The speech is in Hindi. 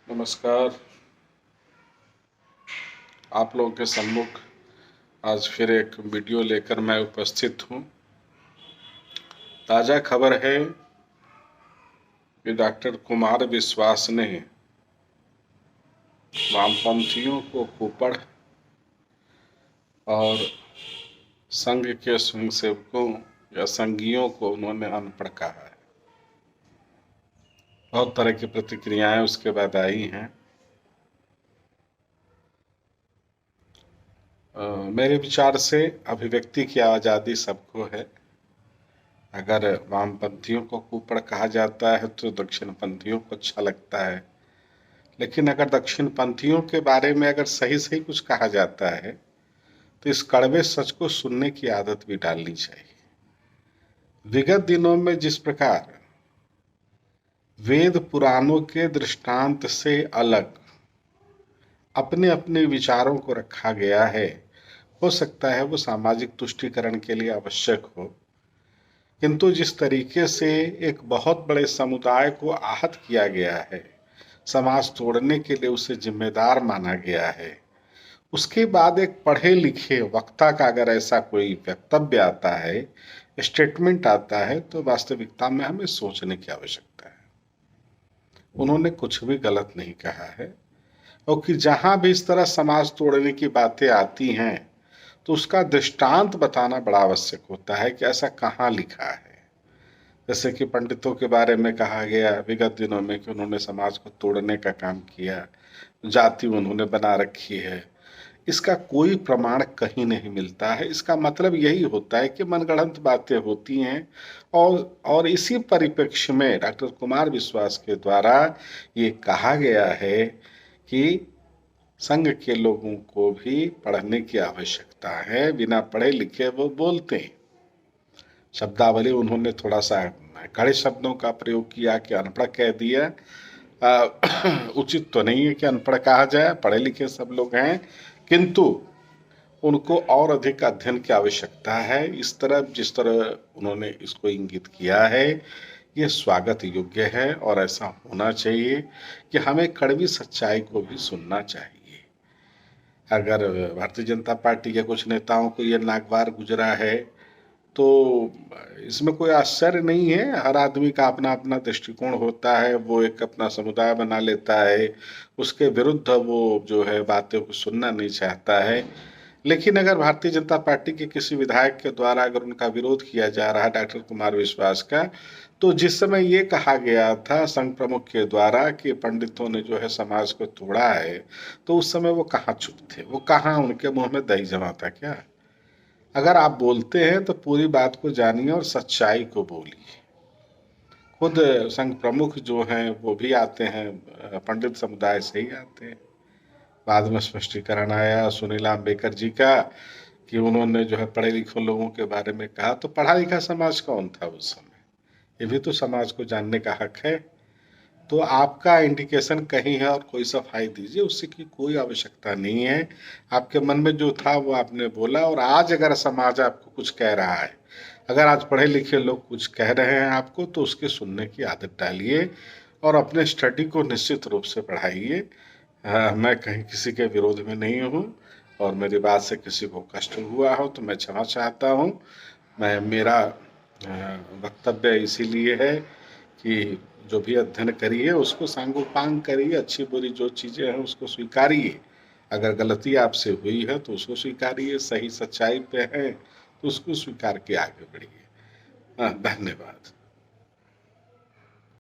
नमस्कार। आप लोगों के सम्मुख आज फिर एक वीडियो लेकर मैं उपस्थित हूँ। ताज़ा खबर है कि डॉक्टर कुमार विश्वास ने वामपंथियों को कुपड़ और संघ के स्वयंसेवकों या संघियों को उन्होंने अनपढ़ कहा है। बहुत तरह की प्रतिक्रियाएं उसके बाद आई हैं। मेरे विचार से अभिव्यक्ति की आज़ादी सबको है। अगर वामपंथियों को कुपड़ कहा जाता है तो दक्षिणपंथियों को अच्छा लगता है, लेकिन अगर दक्षिणपंथियों के बारे में अगर सही सही कुछ कहा जाता है तो इस कड़वे सच को सुनने की आदत भी डालनी चाहिए। विगत दिनों में जिस प्रकार वेद पुराणों के दृष्टांत से अलग अपने अपने विचारों को रखा गया है, हो सकता है वो सामाजिक तुष्टीकरण के लिए आवश्यक हो, किंतु जिस तरीके से एक बहुत बड़े समुदाय को आहत किया गया है, समाज तोड़ने के लिए उसे जिम्मेदार माना गया है, उसके बाद एक पढ़े लिखे वक्ता का अगर ऐसा कोई वक्तव्य आता है, स्टेटमेंट आता है, तो वास्तविकता में हमें सोचने की आवश्यकता है। उन्होंने कुछ भी गलत नहीं कहा है, क्योंकि जहां भी इस तरह समाज तोड़ने की बातें आती हैं तो उसका दृष्टांत बताना बड़ा आवश्यक होता है कि ऐसा कहाँ लिखा है। जैसे कि पंडितों के बारे में कहा गया विगत दिनों में कि उन्होंने समाज को तोड़ने का काम किया, जाति उन्होंने बना रखी है। इसका कोई प्रमाण कहीं नहीं मिलता है। इसका मतलब यही होता है कि मनगढ़ंत बातें होती हैं और इसी परिप्रेक्ष्य में डॉक्टर कुमार विश्वास के द्वारा ये कहा गया है कि संघ के लोगों को भी पढ़ने की आवश्यकता है। बिना पढ़े लिखे वो बोलते हैं। शब्दावली उन्होंने थोड़ा सा कड़े शब्दों का प्रयोग किया कि अनपढ़ कह दिया। उचित तो नहीं है कि अनपढ़ कहा जाए, पढ़े लिखे सब लोग हैं, किंतु उनको और अधिक अध्ययन की आवश्यकता है। इस तरह जिस तरह उन्होंने इसको इंगित किया है, ये स्वागत योग्य है और ऐसा होना चाहिए कि हमें कड़वी सच्चाई को भी सुनना चाहिए। अगर भारतीय जनता पार्टी के कुछ नेताओं को ये नागवार गुजरा है तो इसमें कोई आश्चर्य नहीं है। हर आदमी का अपना अपना दृष्टिकोण होता है, वो एक अपना समुदाय बना लेता है, उसके विरुद्ध वो जो है बातों को सुनना नहीं चाहता है। लेकिन अगर भारतीय जनता पार्टी के किसी विधायक के द्वारा अगर उनका विरोध किया जा रहा है डॉक्टर कुमार विश्वास का, तो जिस समय ये कहा गया था संघ प्रमुख के द्वारा कि पंडितों ने जो है समाज को तोड़ा है, तो उस समय वो कहाँ चुप थे, वो कहाँ उनके मुंह में दही जमा था क्या? अगर आप बोलते हैं तो पूरी बात को जानिए और सच्चाई को बोलिए। खुद संघ प्रमुख जो हैं वो भी आते हैं, पंडित समुदाय से ही आते हैं। बाद में स्पष्टीकरण आया सुनीला अंबेडकर जी का कि उन्होंने जो है पढ़े लिखे लोगों के बारे में कहा, तो पढ़ा लिखा समाज कौन था उस समय? ये भी तो समाज को जानने का हक है। तो आपका इंडिकेशन कहीं है और कोई सफाई दीजिए, उससे की कोई आवश्यकता नहीं है। आपके मन में जो था वो आपने बोला, और आज अगर समाज आपको कुछ कह रहा है, अगर आज पढ़े लिखे लोग कुछ कह रहे हैं आपको, तो उसके सुनने की आदत डालिए और अपने स्टडी को निश्चित रूप से बढ़ाइए। मैं कहीं किसी के विरोध में नहीं हूँ, और मेरी बात से किसी को कष्ट हुआ हो तो मैं क्षमा चाहता हूँ। मेरा वक्तव्य इसीलिए है कि जो भी अध्ययन करिए उसको सांगोपांग करिए, अच्छी बुरी जो चीज़ें हैं उसको स्वीकारिए। अगर गलती आपसे हुई है तो उसको स्वीकारिए, सही सच्चाई पे है तो उसको स्वीकार के आगे बढ़िए। धन्यवाद।